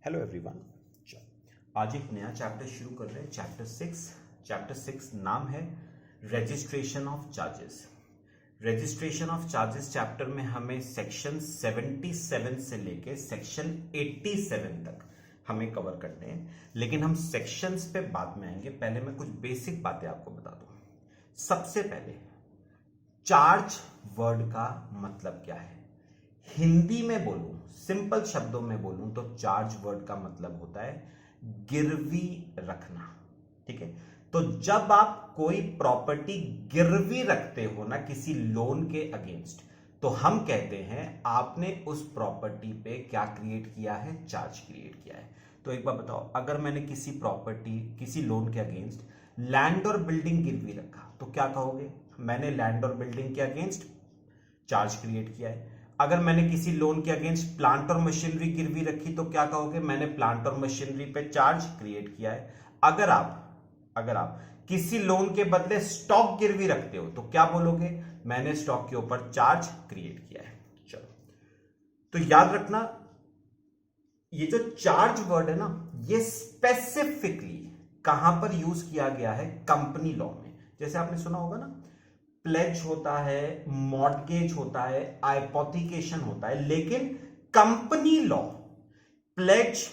Hello everyone. आज एक नया चैप्टर शुरू कर रहे हैं, चैप्टर सिक्स नाम है registration of charges. Registration of charges chapter में हमें सेक्शन 77 से लेके सेक्शन 87 तक हमें कवर करने हैं, लेकिन हम सेक्शंस पे बाद में आएंगे। पहले मैं कुछ बेसिक बातें आपको बता दूं। सबसे पहले चार्ज वर्ड का मतलब क्या है। हिंदी में बोलूं, सिंपल शब्दों में बोलूं तो चार्ज वर्ड का मतलब होता है गिरवी रखना। ठीक है, तो जब आप कोई प्रॉपर्टी गिरवी रखते हो ना किसी लोन के अगेंस्ट, तो हम कहते हैं आपने उस प्रॉपर्टी पे क्या क्रिएट किया है, चार्ज क्रिएट किया है। तो एक बार बताओ, अगर मैंने किसी प्रॉपर्टी किसी लोन के अगेंस्ट लैंड और बिल्डिंग गिरवी रखा तो क्या कहोगे, मैंने लैंड और बिल्डिंग के अगेंस्ट चार्ज क्रिएट किया है। अगर मैंने किसी लोन के अगेंस्ट प्लांट और मशीनरी गिरवी रखी तो क्या कहोगे, मैंने प्लांट और मशीनरी पे चार्ज क्रिएट किया है। अगर आप किसी लोन के बदले स्टॉक गिरवी रखते हो तो क्या बोलोगे, मैंने स्टॉक के ऊपर चार्ज क्रिएट किया है। चलो, तो याद रखना ये जो चार्ज वर्ड है ना, ये स्पेसिफिकली कहां पर यूज किया गया है, कंपनी लॉ में। जैसे आपने सुना होगा ना, प्लेज होता है, मॉर्टगेज होता है, हाइपोथिकेशन होता है, लेकिन company law pledge,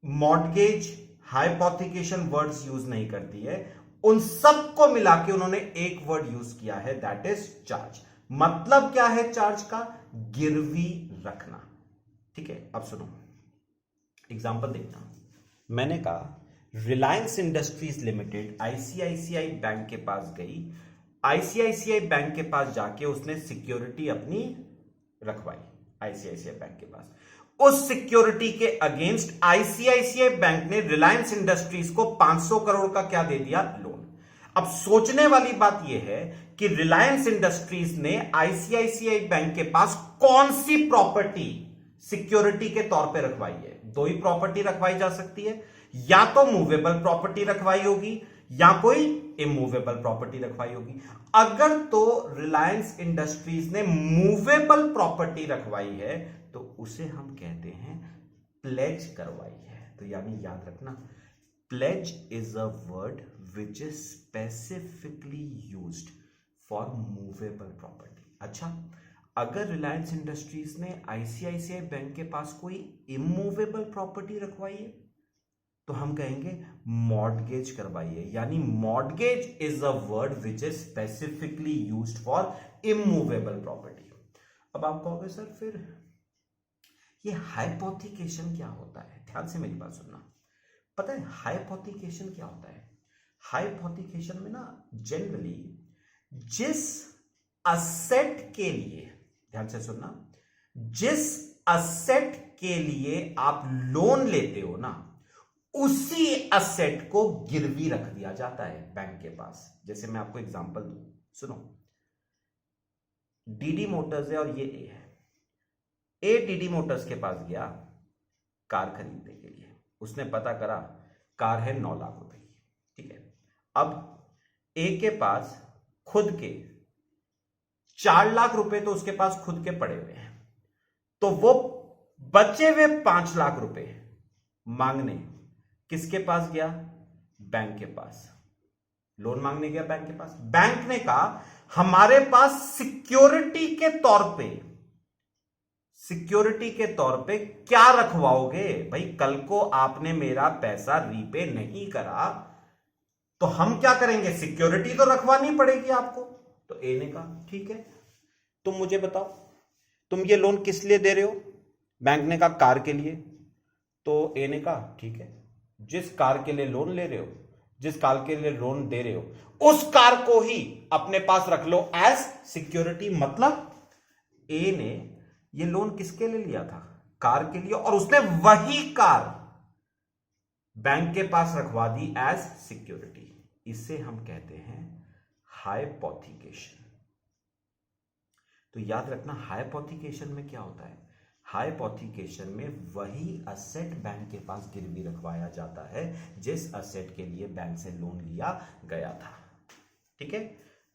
mortgage, hypothecation words use नहीं करती है। उन सबको मिला के उन्होंने एक वर्ड यूज किया है, दैट इज चार्ज। मतलब क्या है चार्ज का, गिरवी रखना। ठीक है, अब सुनो, एग्जांपल देखना। मैंने कहा Reliance industries limited ICICI bank के पास गई, आईसीआईसीआई बैंक के पास जाके उसने सिक्योरिटी अपनी रखवाई आईसीआईसीआई बैंक के पास। उस सिक्योरिटी के अगेंस्ट आईसीआईसीआई बैंक ने रिलायंस इंडस्ट्रीज को 500 करोड़ का क्या दे दिया, लोन। अब सोचने वाली बात यह है कि रिलायंस इंडस्ट्रीज ने आईसीआईसीआई बैंक के पास कौन सी प्रॉपर्टी सिक्योरिटी के तौर पे रखवाई है। दो ही प्रॉपर्टी रखवाई जा सकती है, या तो मूवेबल प्रॉपर्टी रखवाई होगी या कोई इमूवेबल प्रॉपर्टी रखवाई होगी। अगर तो रिलायंस इंडस्ट्रीज ने मूवेबल प्रॉपर्टी रखवाई है तो उसे हम कहते हैं प्लेज करवाई है। तो यानी याद रखना, pledge is a word which is specifically used for movable property. अच्छा, अगर रिलायंस इंडस्ट्रीज ने आईसीआईसीआई बैंक के पास कोई इमूवेबल प्रॉपर्टी रखवाई है तो हम कहेंगे मॉर्टगेज करवाइए। यानी mortgage is a word which is specifically used for immovable property. अब आप कहोगे सर फिर ये हाइपोथिकेशन क्या होता है। ध्यान से मेरी बात सुनना। पता है हाइपोथिकेशन क्या होता है। हाइपोथिकेशन में ना जनरली जिस असेट के लिए, ध्यान से सुनना, जिस असेट के लिए आप लोन लेते हो ना, उसी असेट को गिरवी रख दिया जाता है बैंक के पास। जैसे मैं आपको एग्जांपल दूं, सुनो, डीडी मोटर्स है और ये ए है। ए डीडी मोटर्स के पास गया कार खरीदने के लिए, उसने पता करा कार है 9 लाख रुपए की। ठीक है, अब ए के पास खुद के 4 लाख रुपए तो उसके पास खुद के पड़े हुए हैं, तो वो बचे हुए 5 लाख रुपए मांगने किसके पास गया, बैंक के पास। लोन मांगने गया बैंक के पास। बैंक ने कहा हमारे पास सिक्योरिटी के तौर पे क्या रखवाओगे भाई, कल को आपने मेरा पैसा रीपे नहीं करा तो हम क्या करेंगे, सिक्योरिटी तो रखवानी पड़ेगी आपको। तो ए ने कहा ठीक है, तुम मुझे बताओ तुम ये लोन किस लिए दे रहे हो। बैंक ने कहा कार के लिए। तो ए ने कहा ठीक है, जिस कार के लिए लोन ले रहे हो, जिस कार के लिए लोन दे रहे हो, उस कार को ही अपने पास रख लो एज सिक्योरिटी। मतलब ए ने ये लोन किसके लिए लिया था, कार के लिए, और उसने वही कार बैंक के पास रखवा दी एज सिक्योरिटी। इसे हम कहते हैं हाइपोथिकेशन। तो याद रखना हाइपोथिकेशन में क्या होता है, हाइपोथिकेशन में वही असेट बैंक के पास गिरवी रखवाया जाता है जिस असेट के लिए बैंक से लोन लिया गया था। ठीक है,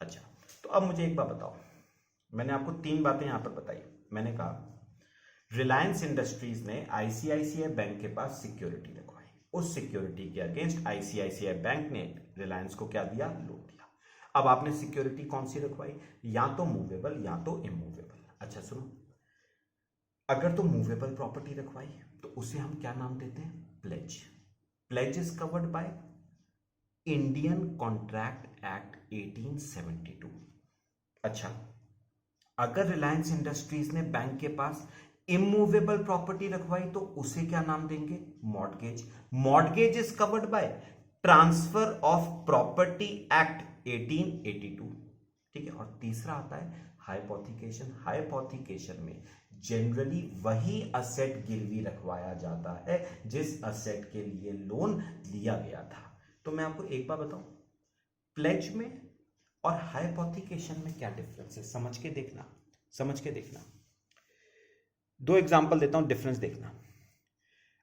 अच्छा, तो अब मुझे एक बात बताओ, मैंने आपको 3 बातें यहां पर बताई। मैंने कहा रिलायंस इंडस्ट्रीज ने आईसीआईसीआई बैंक के पास सिक्योरिटी रखवाई, उस सिक्योरिटी के अगेंस्ट आईसीआईसीआई बैंक ने रिलायंस को क्या दिया, लोन दिया। अब आपने सिक्योरिटी कौन सी रखवाई, या तो मूवेबल या तो इमूवेबल। अच्छा सुनो, अगर तो मूवेबल प्रॉपर्टी रखवाई तो उसे हम क्या नाम देते हैं, pledge. Pledge is covered by Indian contract act 1872। अच्छा, अगर रिलायंस इंडस्ट्रीज ने बैंक के पास इमूवेबल प्रॉपर्टी रखवाई तो उसे क्या नाम देंगे, mortgage. Mortgage is covered by transfer of property act 1882। ठीक है, और तीसरा आता है हाइपोथिकेशन। हाइपोथिकेशन में जनरली वही असेट गिरवी रखवाया जाता है जिस असेट के लिए लोन लिया गया था। तो मैं आपको एक बार बताऊं, प्लेज में और हाइपोथिकेशन में क्या डिफरेंस है, समझ के देखना, समझ के देखना। दो एग्जांपल देता हूं, डिफरेंस देखना।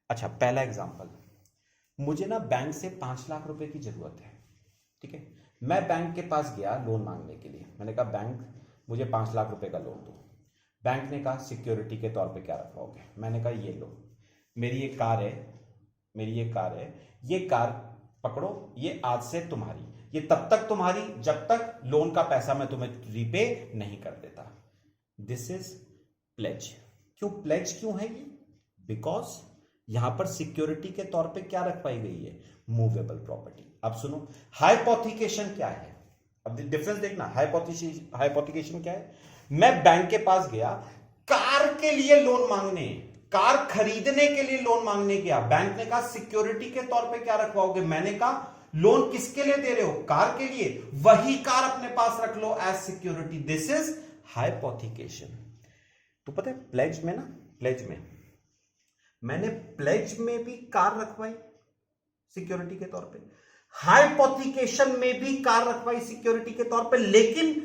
अच्छा, पहला एग्जांपल, मुझे ना बैंक से 5 लाख रुपए की जरूरत है। ठीक है, मैं बैंक के पास गया लोन मांगने के लिए। मैंने कहा बैंक मुझे 5 लाख रुपए का लोन दो। बैंक ने कहा सिक्योरिटी के तौर पे क्या रखवाओगे। मैंने कहा ये लो, मेरी एक कार है, ये कार पकड़ो, ये आज से तुम्हारी, ये तब तक तुम्हारी जब तक लोन का पैसा मैं तुम्हें रीपे नहीं कर देता। This is pledge. क्यों प्लेज क्यों है ये, बिकॉज यहां पर सिक्योरिटी के तौर पे क्या रखवाई गई है, मूवेबल प्रॉपर्टी। अब सुनो, हाइपोथिकेशन क्या है, अब डिफरेंस देखना। हाइपोथिकेशन क्या है, मैं बैंक के पास गया कार के लिए लोन मांगने, कार खरीदने के लिए लोन मांगने गया। बैंक ने कहा सिक्योरिटी के तौर पे क्या रखवाओगे। मैंने कहा लोन किसके लिए दे रहे हो, कार के लिए, वही कार अपने पास रख लो as security. This is hypothecation. तो पता है प्लेज में ना, प्लेज में मैंने प्लेज में भी कार रखवाई सिक्योरिटी के तौर पे, हाइपोथिकेशन में भी कार रखवाई सिक्योरिटी के तौर पे, लेकिन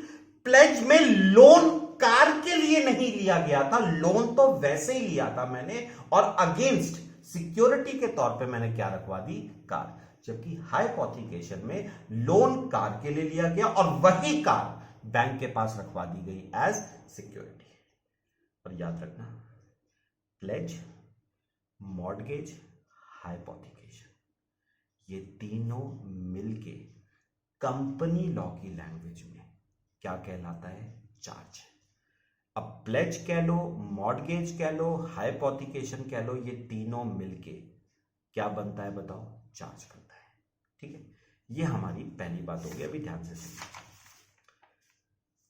प्लेज में लोन कार के लिए नहीं लिया गया था, लोन तो वैसे ही लिया था मैंने, और अगेंस्ट सिक्योरिटी के तौर पे मैंने क्या रखवा दी, कार। जबकि हाइपोथिकेशन में लोन कार के लिए लिया गया और वही कार बैंक के पास रखवा दी गई एज सिक्योरिटी। और याद रखना, प्लेज, मॉर्टगेज, हाइपोथिकेशन, ये तीनों मिलके कंपनी लॉ की लैंग्वेज में क्या कहलाता है, चार्ज। अब प्लेज कह लो, मॉर्टगेज कह लो, हाइपोथिकेशन कह लो, ये तीनों मिलके क्या बनता है बताओ, चार्ज बनता है। ठीक है, ये हमारी पहली बात होगी, अभी ध्यान से सुनिए।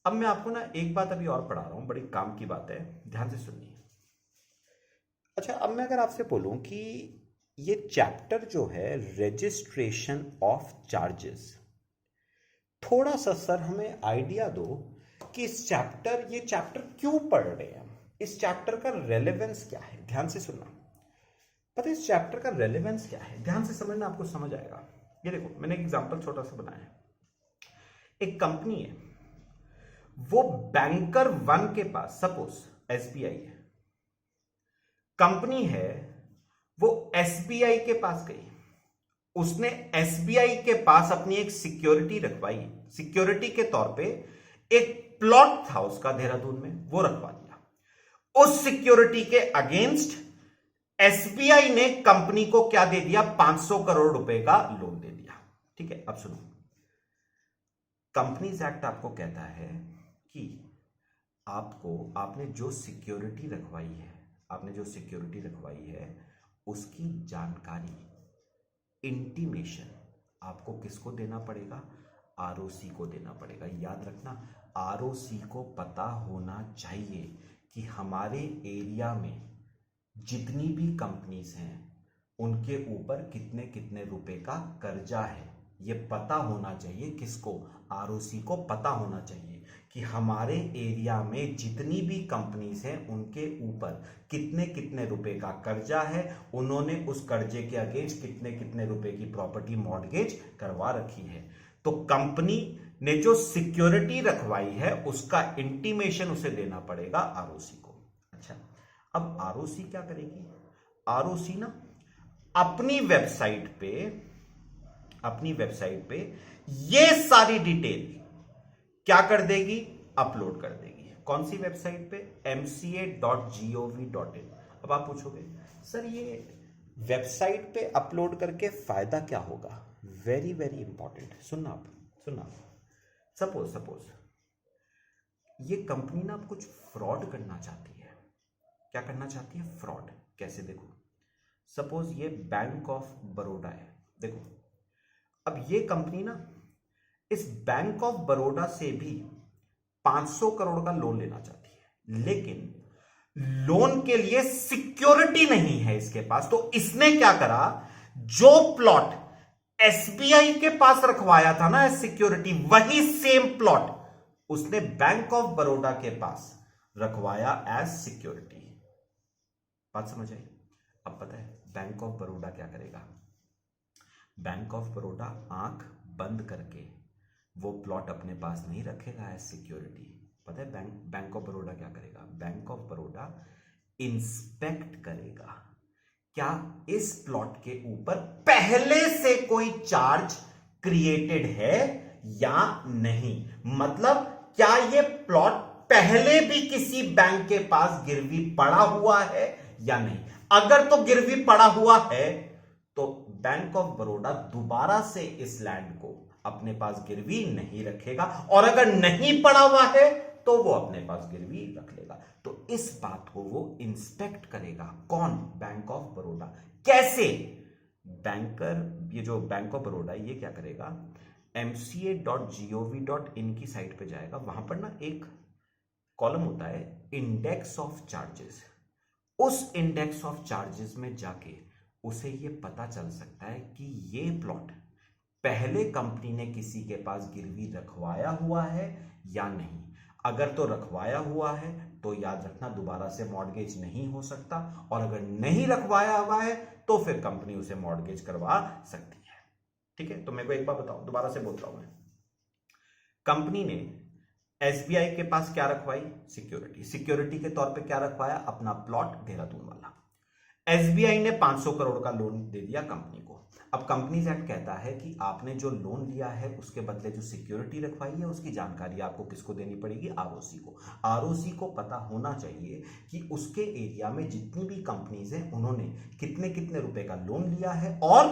अब मैं आपको ना एक बात अभी और पढ़ा रहा हूं, बड़ी काम की बात है, ध्यान से सुनिए। अच्छा, अब मैं अगर आपसे बोलूं कि ये चैप्टर जो है रजिस्ट्रेशन ऑफ चार्जेस, थोड़ा सा सर हमें आइडिया दो कि ये चैप्टर क्यों पढ़ रहे हैं हम, इस चैप्टर का रेलेवेंस क्या है। ध्यान से सुनना, पता है इस चैप्टर का रेलेवेंस क्या है, ध्यान से समझना, आपको समझ आएगा। ये देखो, मैंने एक एग्जांपल छोटा सा बनाया है। एक कंपनी है, वो बैंकर 1 के पास, सपोज एसबीआई है, कंपनी है, वो एसबीआई के पास गई, उसने एसबीआई के पास अपनी एक सिक्योरिटी रखवाई, सिक्योरिटी के तौर पे एक प्लॉट था उसका देहरादून में, वो रखवा दिया। उस सिक्योरिटी के अगेंस्ट एसबीआई ने कंपनी को क्या दे दिया, 500 करोड़ रुपए का लोन दे दिया। ठीक है, अब सुनो, कंपनीज एक्ट आपको कहता है कि आपने जो सिक्योरिटी रखवाई है, उसकी जानकारी, इंटीमेशन आपको किसको देना पड़ेगा, आरओसी को देना पड़ेगा। याद रखना, आरओसी को पता होना चाहिए कि हमारे एरिया में जितनी भी कंपनीज हैं उनके ऊपर कितने कितने रुपए का कर्जा है। ये पता होना चाहिए किसको, आरओसी को पता होना चाहिए कि हमारे एरिया में जितनी भी कंपनीज हैं उनके ऊपर कितने कितने रुपए का कर्जा है, उन्होंने उस कर्जे के अगेंस्ट कितने कितने रुपए की प्रॉपर्टी मॉर्टगेज करवा रखी है। तो कंपनी ने जो सिक्योरिटी रखवाई है उसका इंटीमेशन उसे देना पड़ेगा आरओसी को। अच्छा, अब आरओसी क्या करेगी, आरओसी ना अपनी वेबसाइट पे ये सारी डिटेल क्या कर देगी, अपलोड कर देगी। कौन सी वेबसाइट पे? mca.gov.in। अब आप पूछोगे सर ये वेबसाइट पे अपलोड करके फायदा क्या होगा? वेरी वेरी इंपॉर्टेंट, सुनना आप। सपोज ये कंपनी ना कुछ फ्रॉड करना चाहती है। क्या करना चाहती है? फ्रॉड। कैसे? देखो, सपोज ये बैंक ऑफ बड़ौदा है। देखो, अब ये कंपनी ना इस बैंक ऑफ बड़ौदा से भी 500 करोड़ का लोन लेना चाहती है, लेकिन लोन के लिए सिक्योरिटी नहीं है इसके पास। तो इसने क्या करा, जो प्लॉट एसबीआई के पास रखवाया था ना एज सिक्योरिटी, वही सेम प्लॉट उसने बैंक ऑफ बड़ौदा के पास रखवाया एज सिक्योरिटी। बात समझ आई? अब पता है बैंक ऑफ बड़ौदा क्या करेगा? बैंक ऑफ बड़ौदा आंख बंद करके वो प्लॉट अपने पास नहीं रखेगा एज सिक्योरिटी। पता है बैंक ऑफ बड़ौदा क्या करेगा? बैंक ऑफ बड़ौदा इंस्पेक्ट करेगा, क्या इस प्लॉट के ऊपर पहले से कोई चार्ज क्रिएटेड है या नहीं। मतलब क्या ये प्लॉट पहले भी किसी बैंक के पास गिरवी पड़ा हुआ है या नहीं। अगर तो गिरवी पड़ा हुआ है तो बैंक ऑफ बड़ौदा दोबारा से इस लैंड को अपने पास गिरवी नहीं रखेगा, और अगर नहीं पड़ा हुआ है तो वो अपने पास गिरवी रख लेगा। तो इस बात को वो इंस्पेक्ट करेगा। कौन? Bank of Baroda. कैसे? बैंकर, ये जो बैंक ऑफ बड़ौदा ये क्या करेगा, mca.gov.in की साइट पे जाएगा। वहां पर ना एक कॉलम होता है इंडेक्स ऑफ चार्जेस। उस इंडेक्स ऑफ चार्जेस में जाके उसे ये पता चल सकता है कि ये प्लॉट पहले कंपनी ने किसी के पास गिरवी रखवाया हुआ है या नहीं। अगर तो रखवाया हुआ है तो याद रखना दोबारा से मॉर्गेज नहीं हो सकता, और अगर नहीं रखवाया हुआ है तो फिर कंपनी उसे मॉर्गेज करवा सकती है। ठीक है, तो मेरे को एक बार बताओ, दोबारा से बोल रहा हूं मैं। कंपनी ने एसबीआई के पास क्या रखवाई? सिक्योरिटी। सिक्योरिटी के तौर पे क्या रखवाया? अपना प्लॉट देहरादून वाला। एसबीआई ने 500 करोड़ का लोन दे दिया कंपनी को। अब कंपनीज एक्ट कहता है कि आपने जो लोन लिया है उसके बदले जो सिक्योरिटी रखवाई है उसकी जानकारी आपको किसको देनी पड़ेगी? आरओसी को। आरओसी को पता होना चाहिए कि उसके एरिया में जितनी भी कंपनीज हैं उन्होंने कितने कितने रुपए का लोन लिया है और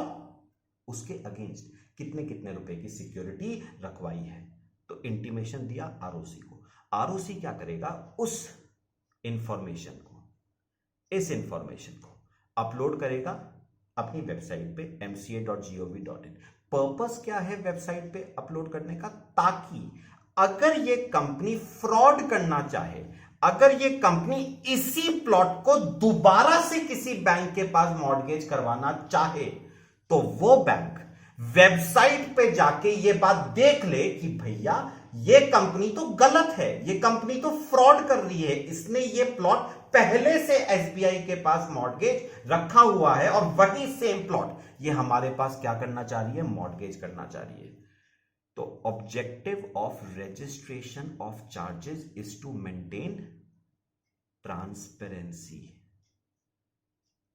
उसके अगेंस्ट कितने कितने रुपए की सिक्योरिटी रखवाई है। तो इंटीमेशन दिया आरओसी को। आरओसी क्या करेगा? उस इंफॉर्मेशन को अपलोड करेगा अपनी वेबसाइट पे mca.gov.in। पर्पस क्या है वेबसाइट पे अपलोड करने का? ताकि अगर ये कंपनी फ्रॉड करना चाहे, अगर ये कंपनी इसी प्लॉट को दोबारा से किसी बैंक के पास मॉर्गेज करवाना चाहे तो वो बैंक वेबसाइट पे जाके ये बात देख ले कि भैया ये कंपनी तो गलत है, ये कंपनी तो फ्रॉड कर रही है, इसने ये प्लॉट पहले से एसबीआई के पास मॉर्गेज रखा हुआ है और वही सेम प्लॉट ये हमारे पास क्या करना चाह रही है? मॉर्गेज करना चाह रही है। तो objective of registration of charges is to maintain transparency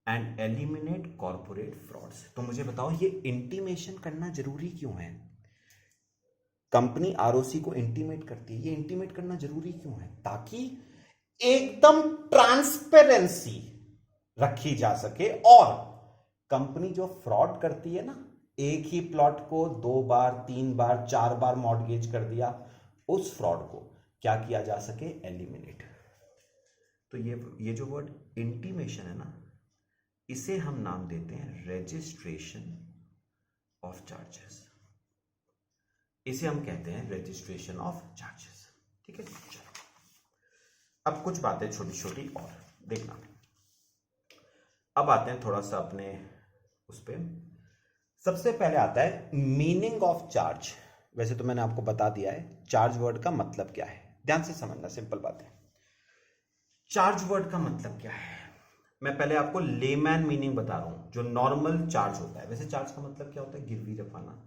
and eliminate corporate frauds. तो मुझे बताओ ये इंटीमेशन करना जरूरी क्यों है? कंपनी आरओसी को इंटीमेट करती है, ये इंटीमेट करना जरूरी क्यों है? ताकि एकदम ट्रांसपेरेंसी रखी जा सके, और कंपनी जो फ्रॉड करती है ना, एक ही प्लॉट को 2 बार 3 बार 4 बार मॉर्गेज कर दिया, उस फ्रॉड को क्या किया जा सके? एलिमिनेट। तो ये जो वर्ड इंटीमेशन है ना, इसे हम नाम देते हैं रजिस्ट्रेशन ऑफ चार्जेस। इसे हम कहते हैं रजिस्ट्रेशन ऑफ चार्जेस। ठीक है, चलो अब कुछ बातें छोटी छोटी और देखना। अब आते हैं थोड़ा सा अपने उस पे। सबसे पहले आता है मीनिंग ऑफ चार्ज। वैसे तो मैंने आपको बता दिया है चार्ज वर्ड का मतलब क्या है, ध्यान से समझना, सिंपल बात है। चार्ज वर्ड का मतलब क्या है? मैं पहले आपको लेमैन मीनिंग बता रहा हूं, जो नॉर्मल चार्ज होता है। वैसे चार्ज का मतलब क्या होता है? गिरवी रखवाना,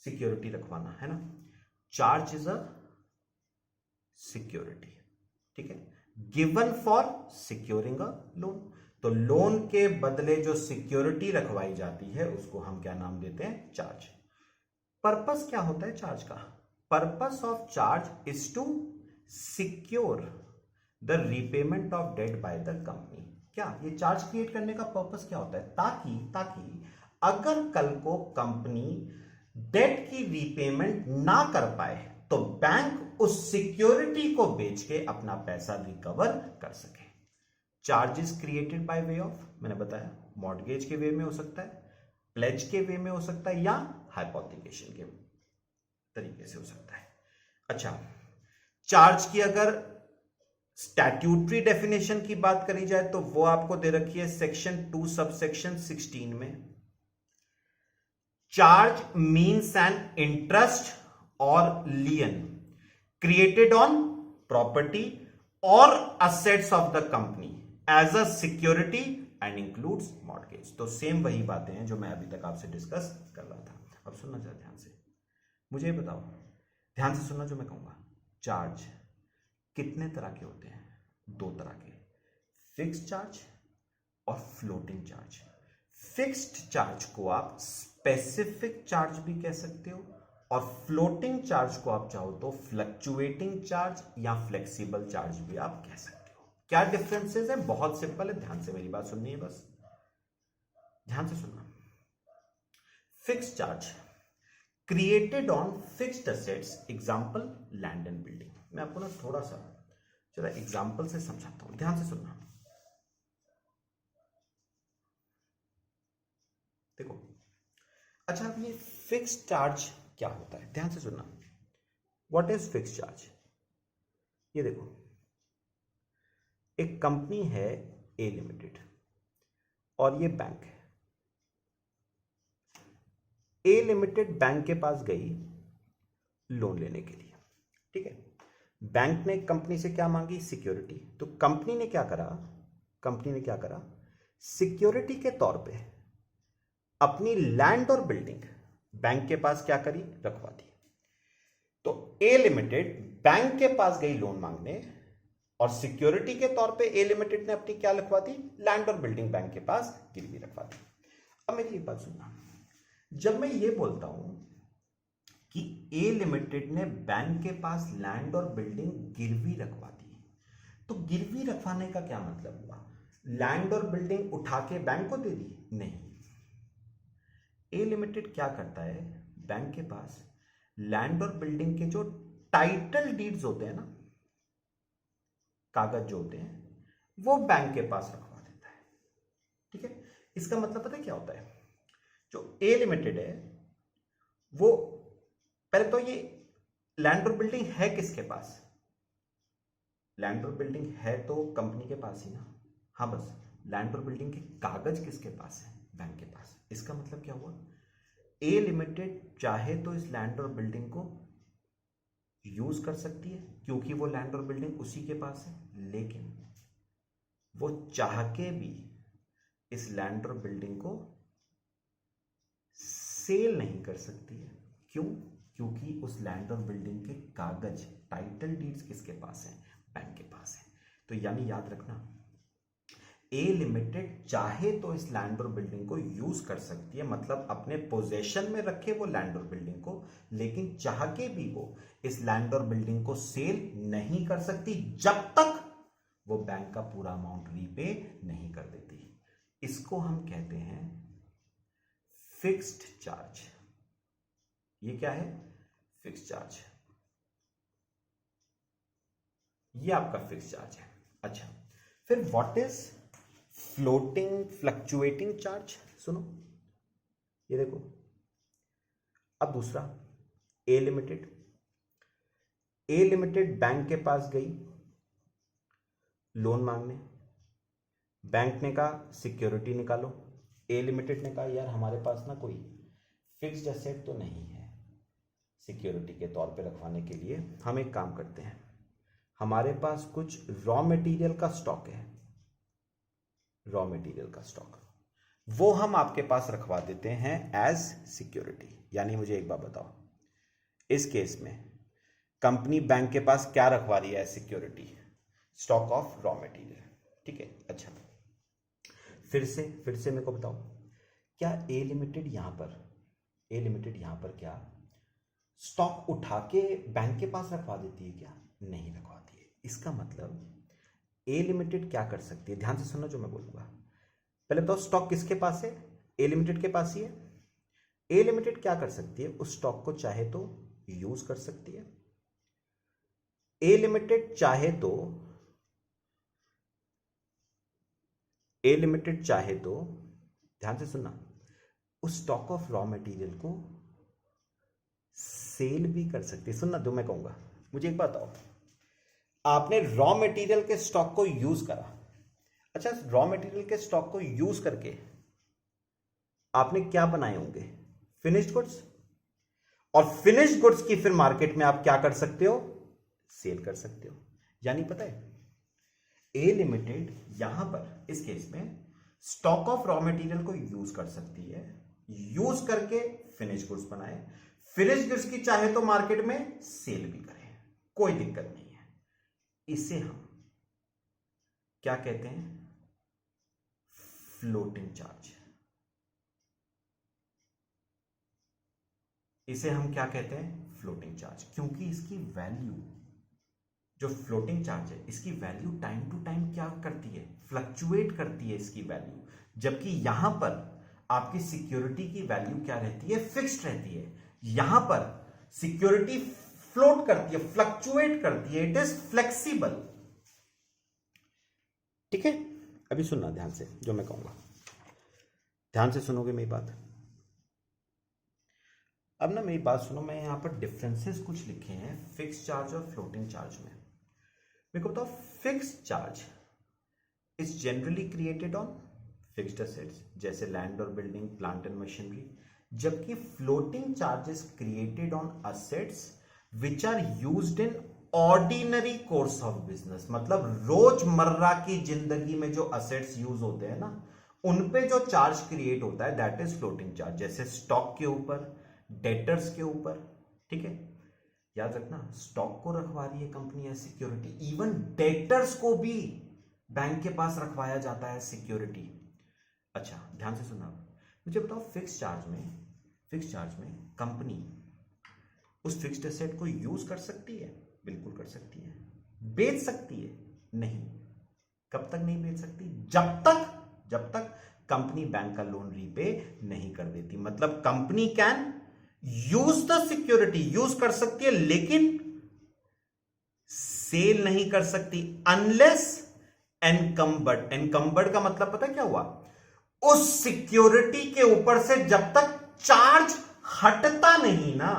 सिक्योरिटी रखवाना, है ना। चार्ज इज अ सिक्योरिटी, ठीक है, given for securing a loan. तो लोन के बदले जो सिक्योरिटी रखवाई जाती है उसको हम क्या नाम देते हैं? चार्ज। पर्पस क्या होता है चार्ज का? Purpose of charge is to secure the repayment of debt by the company. क्या ये चार्ज क्रिएट करने का पर्पस क्या होता है? ताकि अगर कल को कंपनी डेट की रीपेमेंट ना कर पाए तो बैंक उस सिक्योरिटी को बेच के अपना पैसा रिकवर कर सके। Charges created by way of, मैंने बताया मॉर्गेज के वे में हो सकता है, प्लेज के वे में हो सकता है, या हाइपोथिकेशन के तरीके से हो सकता है। अच्छा, चार्ज की अगर स्टैट्यूटरी डेफिनेशन की बात करी जाए तो वो आपको दे रखी है सेक्शन 2 सबसेक्शन 16 में। चार्ज मीन्स एन इंटरेस्ट और लियन क्रिएटेड ऑन प्रॉपर्टी और assets of the company as a security and includes mortgage. तो सेम वही बातें हैं जो मैं अभी तक आपसे डिस्कस कर रहा था। अब सुनना जरा ध्यान से, मुझे ये बताओ, ध्यान से सुनना जो मैं कहूंगा। चार्ज कितने तरह के होते हैं? 2 तरह के, फिक्स्ड चार्ज और फ्लोटिंग चार्ज। फिक्स्ड चार्ज को आप स्पेसिफिक चार्ज भी कह सकते हो और फ्लोटिंग चार्ज को आप चाहो तो फ्लक्चुएटिंग चार्ज या फ्लेक्सिबल चार्ज भी आप कह सकते हो। क्या डिफरेंसेस है? बहुत सिंपल है, ध्यान से मेरी बात सुननी है, बस ध्यान से सुनना। Fixed charge created on fixed assets, example land and building. मैं आपको ना थोड़ा सा चलो एग्जांपल से समझाता हूं, ध्यान से सुनना। देखो, अच्छा अब ये फिक्स्ड चार्ज क्या होता है? ध्यान से सुनना। What is fixed charge? ये देखो, एक कंपनी है ए लिमिटेड और ये बैंक है। ए लिमिटेड बैंक के पास गई लोन लेने के लिए, ठीक है। बैंक ने कंपनी से क्या मांगी? सिक्योरिटी। तो कंपनी ने क्या करा? सिक्योरिटी के तौर पे अपनी लैंड और बिल्डिंग बैंक के पास क्या करी? रखवा दी। तो ए लिमिटेड बैंक के पास गई लोन मांगने और सिक्योरिटी के तौर पे ए लिमिटेड ने अपनी क्या रखवा दी? लैंड और बिल्डिंग बैंक के पास गिरवी रखवा दी। अब मेरी एक बात सुनना, जब मैं ये बोलता हूं कि ए लिमिटेड ने बैंक के पास लैंड और बिल्डिंग गिरवी रखवा दी, तो गिरवी रखवाने का क्या मतलब हुआ? लैंड और बिल्डिंग उठा के बैंक को दे दी? नहीं। ए लिमिटेड क्या करता है? बैंक के पास लैंड और बिल्डिंग के जो टाइटल डीड्स होते हैं ना, कागज जो होते हैं, वो बैंक के पास रखवा देता है, ठीक है। इसका मतलब पता है क्या होता है? जो ए लिमिटेड है वो पहले तो ये लैंड और बिल्डिंग है किसके पास? लैंड और बिल्डिंग है तो कंपनी के पास ही ना। हाँ, बस लैंड और बिल्डिंग के कागज किसके पास है? बैंक के पास। इसका मतलब क्या हुआ? ए लिमिटेड चाहे तो इस लैंड और बिल्डिंग को यूज कर सकती है क्योंकि वो लैंड और बिल्डिंग उसी के पास है, लेकिन वो चाह के भी इस लैंड और बिल्डिंग को सेल नहीं कर सकती है। क्यों? क्योंकि उस लैंड और बिल्डिंग के कागज टाइटल डीड्स किसके पास है? बैंक के पास है। तो यानी याद रखना, ए लिमिटेड चाहे तो इस लैंड और बिल्डिंग को यूज कर सकती है, मतलब अपने पोजेशन में रखे वो लैंड और बिल्डिंग को, लेकिन चाह के भी वो इस लैंड और बिल्डिंग को सेल नहीं कर सकती जब तक वो बैंक का पूरा अमाउंट रीपे नहीं कर देती। इसको हम कहते हैं फिक्स्ड चार्ज। ये क्या है? Fixed charge. ये आपका फिक्स्ड चार्ज है। अच्छा, फिर what is floating fluctuating charge? सुनो, ये देखो, अब दूसरा, ए लिमिटेड बैंक के पास गई लोन मांगने। बैंक ने कहा सिक्योरिटी निकालो। ए लिमिटेड ने कहा यार हमारे पास ना कोई फिक्स्ड एसेट तो नहीं है सिक्योरिटी के तौर पे रखवाने के लिए, हम एक काम करते हैं, हमारे पास कुछ रॉ मटेरियल का स्टॉक है, रॉ मटेरियल का स्टॉक, वो हम आपके पास रखवा देते हैं एज सिक्योरिटी। यानी मुझे एक बात बताओ, इस केस में कंपनी बैंक के पास क्या रखवा रही है as security? Stock of raw material, ठीक है। अच्छा, फिर से मेरे को बताओ, क्या ए लिमिटेड यहां पर क्या स्टॉक उठा के बैंक के पास रखवा देती है क्या? नहीं रखवाती है। इसका मतलब ए लिमिटेड क्या कर सकती है, ध्यान से सुनना जो मैं बोलूंगा। पहले बताओ स्टॉक किसके पास है, ए लिमिटेड के पास ही है। ए लिमिटेड क्या कर सकती है, उस स्टॉक को चाहे तो यूज कर सकती है। ए लिमिटेड चाहे तो ध्यान से सुनना, उस स्टॉक ऑफ रॉ मटेरियल को सेल भी कर सकती है। सुनना जो मैं कहूंगा, मुझे एक बात बताओ, आपने रॉ मटेरियल के स्टॉक को यूज करा, अच्छा रॉ मटेरियल के स्टॉक को यूज करके आपने क्या बनाए होंगे, फिनिश्ड गुड्स, और फिनिश्ड गुड्स की फिर मार्केट में आप क्या कर सकते हो, सेल कर सकते हो। यानी पता है ए लिमिटेड यहां पर इस केस में स्टॉक ऑफ रॉ मटेरियल को यूज कर सकती है, यूज करके फिनिश गुड्स बनाए, फिनिश गुड्स की चाहे तो मार्केट में सेल भी करे, कोई दिक्कत नहीं है। इसे हम क्या कहते हैं, फ्लोटिंग चार्ज। इसे हम क्या कहते हैं, फ्लोटिंग चार्ज, क्योंकि इसकी वैल्यू जो फ्लोटिंग चार्ज है इसकी वैल्यू टाइम टू टाइम क्या करती है, फ्लक्चुएट करती है इसकी वैल्यू, जबकि यहां पर आपकी सिक्योरिटी की वैल्यू क्या रहती है, फिक्स्ड रहती है। यहां पर सिक्योरिटी फ्लोट करती है, फ्लक्चुएट करती है, इट इज फ्लेक्सिबल। ठीक है, अभी सुनना ध्यान से जो मैं कहूंगा, ध्यान से सुनोगे मेरी बात। अब ना मेरी बात सुनो, मैं यहां पर डिफरेंसेस कुछ लिखे हैं फिक्स्ड चार्ज और फ्लोटिंग चार्ज में। मेरे को बताओ, fixed charge is generally created on fixed assets जैसे लैंड और बिल्डिंग, प्लांट एंड मशीनरी, जबकि floating charge is created on assets which are used in ordinary course of business. मतलब रोजमर्रा की जिंदगी में जो असेट्स यूज होते हैं ना, उन पे जो चार्ज क्रिएट होता है दैट इज फ्लोटिंग चार्ज, जैसे स्टॉक के ऊपर, डेटर्स के ऊपर। ठीक है, याद रखना, स्टॉक को रखवा रही है company as security, even debtors को भी बैंक के पास रखवाया जाता है सिक्योरिटी। अच्छा ध्यान से सुनना, मुझे बताओ फिक्स चार्ज में कंपनी उस फिक्स्ड एसेट को यूज कर सकती है, बिल्कुल कर सकती है। बेच सकती है, नहीं। कब तक नहीं बेच सकती, जब तक कंपनी बैंक का लोन रीपे नहीं कर देती। मतलब company can use the security, use कर सकती है लेकिन सेल नहीं कर सकती अनलेस एनकम्बर्ड। एनकम्बर्ड का मतलब पता क्या हुआ, उस सिक्योरिटी के ऊपर से जब तक चार्ज हटता नहीं ना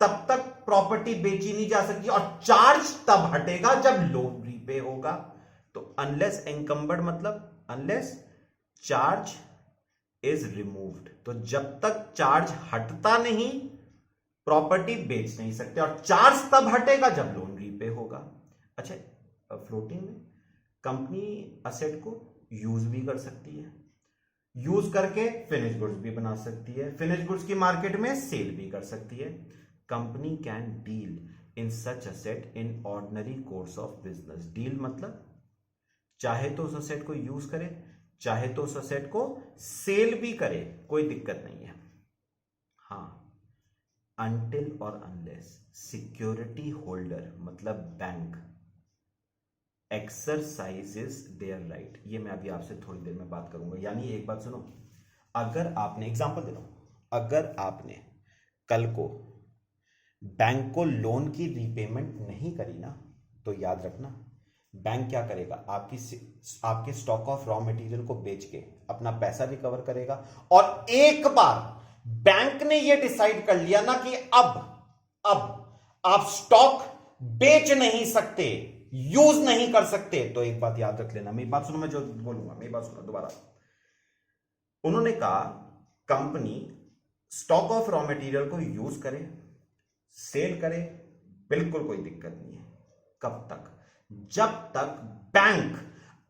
तब तक प्रॉपर्टी बेची नहीं जा सकती, और चार्ज तब हटेगा जब लोन रीपे होगा। तो अनलेस एनकम्बर्ड मतलब अनलेस चार्ज इज रिमूव्ड, तो जब तक चार्ज हटता नहीं प्रॉपर्टी बेच नहीं सकते, और चार्ज तब हटेगा जब लोन रीपे होगा। अच्छा, फ्लोटिंग में कंपनी असेट को यूज भी कर सकती है, यूज करके फिनिश गुड्स भी बना सकती है, फिनिश गुड्स की मार्केट में सेल भी कर सकती है। Company can deal in such asset in ordinary course of business. Deal मतलब चाहे तो उस असेट को यूज करे, चाहे तो उस असेट को सेल भी करे, कोई दिक्कत नहीं है। हां, अनटिल और अनलेस सिक्योरिटी होल्डर मतलब बैंक एक्सरसाइजेस देयर राइट। ये मैं अभी आपसे थोड़ी देर में बात करूंगा। यानी एक बात सुनो, अगर आपने, एग्जांपल दे रहा हूं, अगर आपने कल को बैंक को लोन की रीपेमेंट नहीं करी ना, तो याद रखना बैंक क्या करेगा, आपके स्टॉक ऑफ रॉ मटेरियल को बेच के अपना पैसा रिकवर करेगा। और एक बार बैंक ने यह डिसाइड कर लिया ना कि अब आप स्टॉक बेच नहीं सकते, यूज नहीं कर सकते, तो एक बात याद रख लेना, मेरी बात सुनो, मैं जो बोलूंगा मेरी बात सुनो दोबारा। उन्होंने कहा company stock of raw material को यूज करे, सेल करे, बिल्कुल कोई दिक्कत नहीं है। कब तक, जब तक बैंक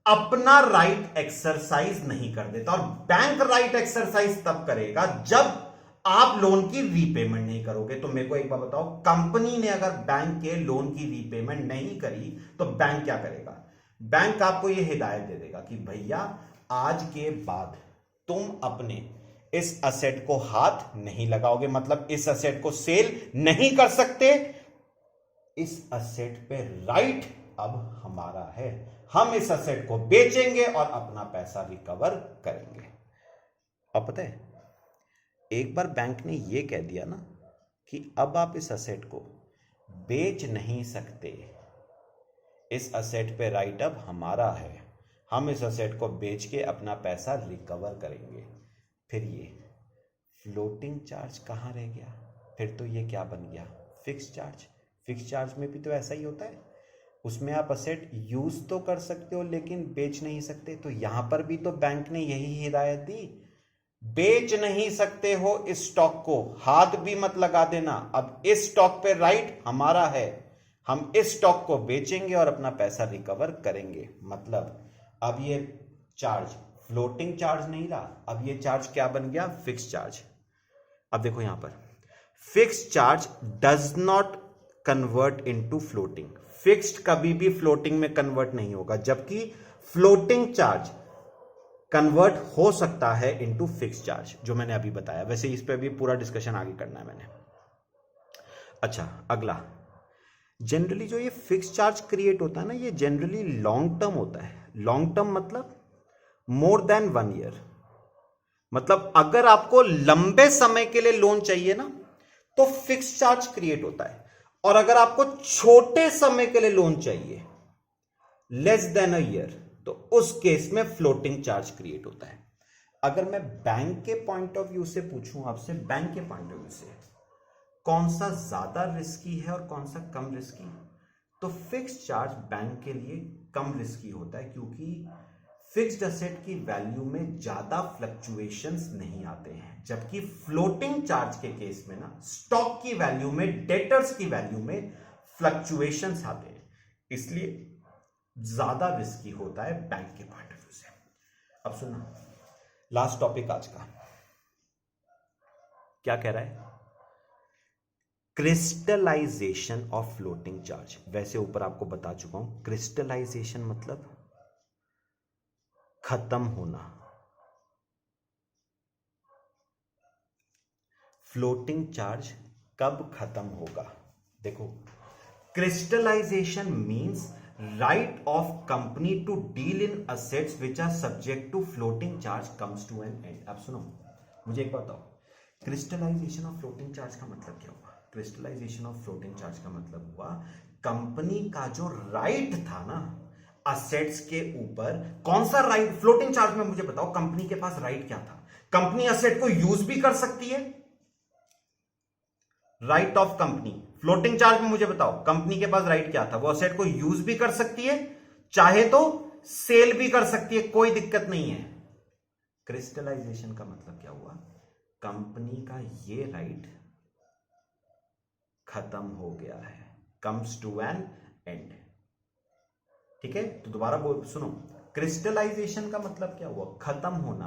अपना राइट एक्सरसाइज नहीं कर देता। और बैंक राइट एक्सरसाइज तब करेगा जब आप लोन की रीपेमेंट नहीं करोगे। तो मेरे को एक बात बताओ, कंपनी ने अगर बैंक के लोन की रीपेमेंट नहीं करी तो बैंक क्या करेगा, बैंक आपको यह हिदायत दे देगा कि भैया आज के बाद तुम अपने इस असेट को हाथ नहीं लगाओगे, मतलब इस असेट को सेल नहीं कर सकते, इस असेट पे राइट अब हमारा है, हम इस असेट को बेचेंगे और अपना पैसा रिकवर करेंगे। अब पता है, एक बार बैंक ने ये कह दिया ना कि अब आप इस असेट को बेच नहीं सकते, इस असेट पे राइट अब हमारा है, हम इस असेट को बेच के अपना पैसा रिकवर करेंगे, फिर ये फ्लोटिंग चार्ज कहाँ रह गया? फिर तो ये क्या बन गया? Fix charge. फिक्स चार्ज में भी तो ऐसा ही होता है, उसमें आप असेट यूज तो कर सकते हो लेकिन बेच नहीं सकते। तो यहां पर भी तो बैंक ने यही हिदायत दी, बेच नहीं सकते हो इस स्टॉक को, हाथ भी मत लगा देना, अब इस स्टॉक पे राइट हमारा है, हम इस स्टॉक को बेचेंगे और अपना पैसा रिकवर करेंगे। मतलब अब ये चार्ज फ्लोटिंग चार्ज नहीं रहा, अब ये चार्ज क्या बन गया? Fix charge. अब देखो यहां पर, fix charge does not convert into floating, fixed कभी भी फ्लोटिंग में कन्वर्ट नहीं होगा, जबकि फ्लोटिंग चार्ज कन्वर्ट हो सकता है इनटू फिक्स चार्ज, जो मैंने अभी बताया। वैसे इस पे भी पूरा डिस्कशन आगे करना है मैंने। अच्छा, अगला, जनरली जो ये फिक्स चार्ज क्रिएट होता है ना, ये जनरली लॉन्ग टर्म होता है। लॉन्ग टर्म मतलब मोर देन 1 ईयर। मतलब अगर आपको लंबे समय के लिए लोन चाहिए ना तो फिक्स चार्ज क्रिएट होता है, और अगर आपको छोटे समय के लिए लोन चाहिए लेस देन अ ईयर तो उस केस में फ्लोटिंग चार्ज क्रिएट होता है। अगर मैं बैंक के पॉइंट ऑफ व्यू से पूछूं आपसे, बैंक के पॉइंट ऑफ व्यू से कौन सा ज्यादा रिस्की है और कौन सा कम रिस्की, तो फिक्स चार्ज बैंक के लिए कम रिस्की होता है, क्योंकि फिक्स्ड असेट की वैल्यू में ज्यादा फ्लक्चुएशंस नहीं आते हैं, जबकि फ्लोटिंग चार्ज के केस में ना स्टॉक की वैल्यू में, डेटर्स की वैल्यू में फ्लक्चुएशंस आते हैं, इसलिए ज्यादा रिस्की होता है बैंक के पॉइंट ऑफ व्यू से। अब सुना, लास्ट टॉपिक आज का क्या कह रहा है? Crystallisation of floating charge. वैसे ऊपर आपको बता चुका हूं, क्रिस्टलाइजेशन मतलब खत्म होना, फ्लोटिंग चार्ज कब खत्म होगा? देखो, crystallisation means right of company to deal in assets which are subject to floating charge comes to an end. अब सुनो, मुझे एक बताओ, क्रिस्टलाइजेशन ऑफ फ्लोटिंग चार्ज का मतलब क्या हुआ? क्रिस्टलाइजेशन ऑफ फ्लोटिंग चार्ज का मतलब हुआ कंपनी का जो राइट था ना असेट्स के ऊपर, कौन सा राइट? फ्लोटिंग चार्ज में मुझे बताओ कंपनी के पास राइट क्या था? कंपनी असेट को यूज भी कर सकती है, right of company. Floating charge में मुझे बताओ कंपनी के पास राइट क्या था? वो असेट को यूज भी कर सकती है, चाहे तो सेल भी कर सकती है, कोई दिक्कत नहीं है। क्रिस्टलाइजेशन का मतलब क्या हुआ? कंपनी का ये राइट खत्म हो गया है, कम्स टू एन एंड। ठीक है, तो दोबारा सुनो, क्रिस्टलाइजेशन का मतलब क्या हुआ? खत्म होना।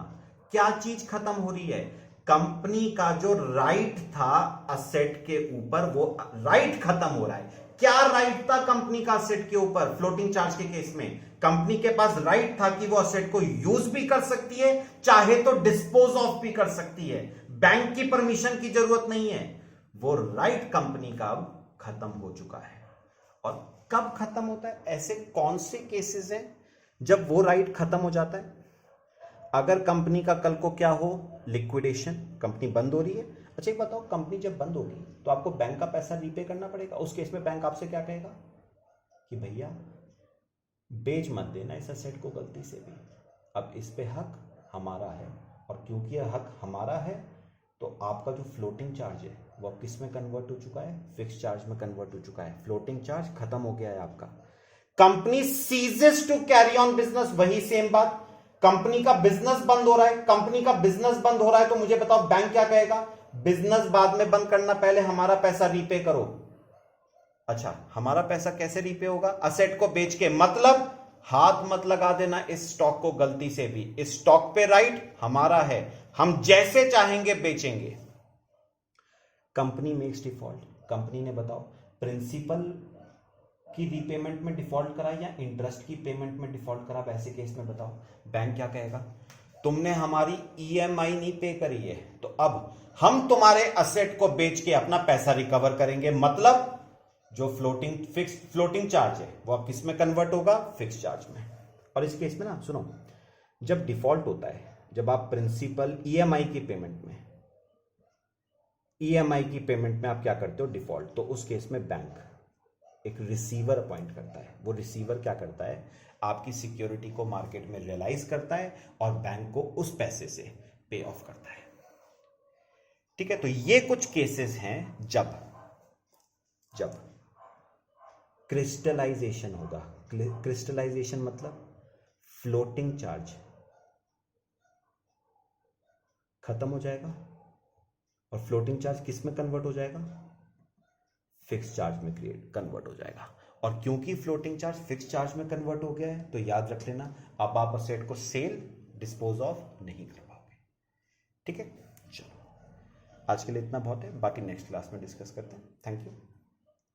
क्या चीज खत्म हो रही है? कंपनी का जो राइट था असेट के ऊपर, वो राइट खत्म हो रहा है। क्या राइट था कंपनी का असेट के ऊपर? फ्लोटिंग चार्ज के केस में कंपनी के पास राइट था कि वो असेट को यूज भी कर सकती है, चाहे तो डिस्पोज ऑफ भी कर सकती है, बैंक की परमिशन की जरूरत नहीं है। वो राइट कंपनी का अब खत्म हो चुका है। और कब खत्म होता है? ऐसे कौन से केसेस हैं जब वो राइट खत्म हो जाता है? अगर कंपनी का कल को क्या हो, लिक्विडेशन, कंपनी बंद हो रही है। अच्छा एक बताओ, कंपनी जब बंद होगी तो आपको बैंक का पैसा रीपे करना पड़ेगा। उस केस में बैंक आपसे क्या कहेगा कि भैया बेच मत देना इस असेट को गलती से भी, अब इस पे हक हमारा है, और क्योंकि यह हक हमारा है तो आपका जो फ्लोटिंग चार्ज है वो अब किस में कन्वर्ट हो चुका है? फिक्स चार्ज में कन्वर्ट हो चुका है। फ्लोटिंग चार्ज खत्म हो गया है आपका। Company ceases to carry on business, वही सेम बात, कंपनी का बिजनेस बंद हो रहा है। कंपनी का बिजनेस बंद हो रहा है तो मुझे बताओ बैंक क्या कहेगा? बिजनेस बाद में बंद करना, पहले हमारा पैसा रीपे करो। अच्छा, हमारा पैसा कैसे रीपे होगा? असेट को बेच के। मतलब हाथ मत लगा देना इस स्टॉक को गलती से भी, इस स्टॉक पे राइट हमारा है, हम जैसे चाहेंगे बेचेंगे। कंपनी मेक्स डिफॉल्ट, कंपनी ने बताओ प्रिंसिपल की रीपेमेंट में डिफॉल्ट करा या इंटरेस्ट की पेमेंट में डिफॉल्ट करा? ऐसे केस में बताओ बैंक क्या कहेगा? तुमने हमारी ईएमआई नहीं पे करी है तो अब हम तुम्हारे असेट को बेच के अपना पैसा रिकवर करेंगे। मतलब जो फ्लोटिंग चार्ज है वो अब किस में कन्वर्ट होगा, फिक्स चार्ज में। और इस केस में ना सुनो, जब डिफॉल्ट होता है, जब आप प्रिंसिपल ईएमआई की पेमेंट में आप क्या करते हो, डिफॉल्ट, तो उस केस में बैंक एक रिसीवर अपॉइंट करता है। वो रिसीवर क्या करता है, आपकी सिक्योरिटी को मार्केट में रियलाइज करता है और बैंक को उस पैसे से पे ऑफ करता है। ठीक है, तो ये कुछ केसेस हैं जब क्रिस्टलाइजेशन होगा। क्रिस्टलाइजेशन मतलब फ्लोटिंग चार्ज खत्म हो जाएगा और फ्लोटिंग चार्ज किस में कन्वर्ट हो जाएगा, फिक्स चार्ज में कन्वर्ट हो जाएगा। और क्योंकि फ्लोटिंग चार्ज फिक्स चार्ज में कन्वर्ट हो गया है, तो याद रख लेना, अब आप असेट को सेल डिस्पोज ऑफ नहीं कर पाओगे। ठीक है, चलो आज के लिए इतना बहुत है, बाकी नेक्स्ट क्लास में डिस्कस करते हैं। Thank you.